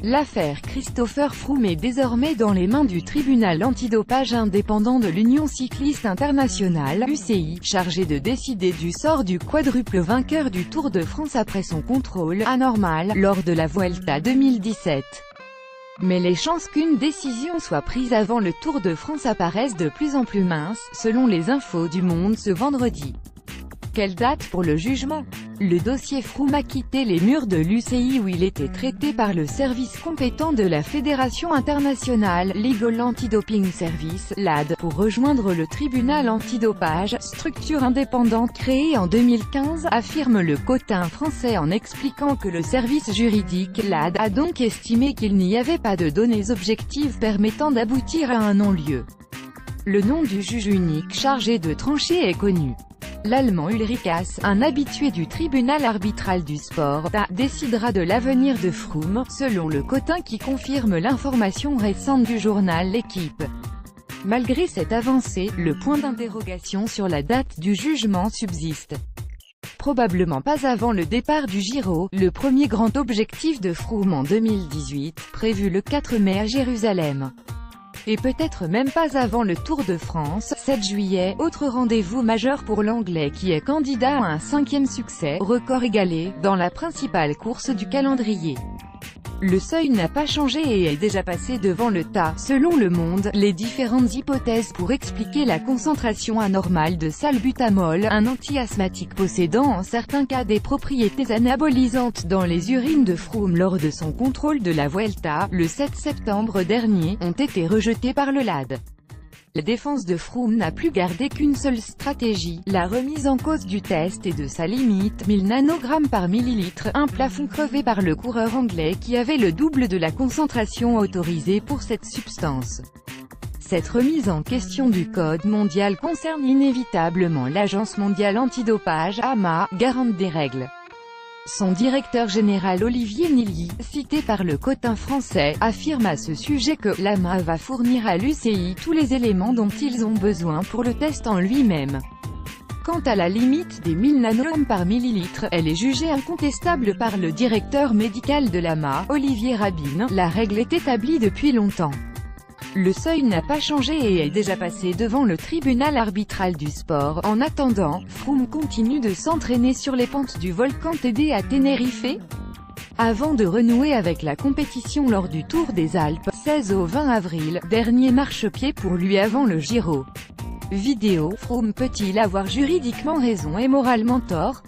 L'affaire Christopher Froome est désormais dans les mains du tribunal antidopage indépendant de l'Union cycliste internationale, UCI, chargé de décider du sort du quadruple vainqueur du Tour de France après son contrôle anormal lors de la Vuelta 2017. Mais les chances qu'une décision soit prise avant le Tour de France apparaissent de plus en plus minces, selon les infos du Monde ce vendredi. Quelle date pour le jugement? Le dossier Froome a quitté les murs de l'UCI où il était traité par le service compétent de la Fédération internationale Legal Anti-Doping Service, LAD, pour rejoindre le tribunal antidopage, structure indépendante créée en 2015, affirme le quotidien français en expliquant que le service juridique, LAD, a donc estimé qu'il n'y avait pas de données objectives permettant d'aboutir à un non-lieu. Le nom du juge unique chargé de trancher est connu. L'Allemand Ulrich Haas, un habitué du tribunal arbitral du sport, décidera de l'avenir de Froome, selon le quotidien qui confirme l'information récente du journal L'Équipe. Malgré cette avancée, le point d'interrogation sur la date du jugement subsiste. Probablement pas avant le départ du Giro, le premier grand objectif de Froome en 2018, prévu le 4 mai à Jérusalem. Et peut-être même pas avant le Tour de France, 7 juillet, autre rendez-vous majeur pour l'Anglais qui est candidat à un 5e succès, record égalé, dans la principale course du calendrier. Le seuil n'a pas changé et est déjà passé devant le tas. Selon Le Monde, les différentes hypothèses pour expliquer la concentration anormale de salbutamol, un anti-asthmatique possédant en certains cas des propriétés anabolisantes dans les urines de Froome lors de son contrôle de la Vuelta, le 7 septembre dernier, ont été rejetées par le LAD. La défense de Froome n'a plus gardé qu'une seule stratégie, la remise en cause du test et de sa limite, 1000 nanogrammes par millilitre, un plafond crevé par le coureur anglais qui avait le double de la concentration autorisée pour cette substance. Cette remise en question du code mondial concerne inévitablement l'Agence mondiale antidopage, AMA, garante des règles. Son directeur général Olivier Nilly, cité par le quotidien français, affirme à ce sujet que l'AMA va fournir à l'UCI tous les éléments dont ils ont besoin pour le test en lui-même. Quant à la limite des 1000 nanogrammes par millilitre, elle est jugée incontestable par le directeur médical de l'AMA, Olivier Rabine. La règle est établie depuis longtemps. Le seuil n'a pas changé et est déjà passé devant le tribunal arbitral du sport. En attendant, Froome continue de s'entraîner sur les pentes du volcan Tédé à Tenerife, avant de renouer avec la compétition lors du Tour des Alpes, 16 au 20 avril, dernier marchepied pour lui avant le Giro. Vidéo, Froome peut-il avoir juridiquement raison et moralement tort?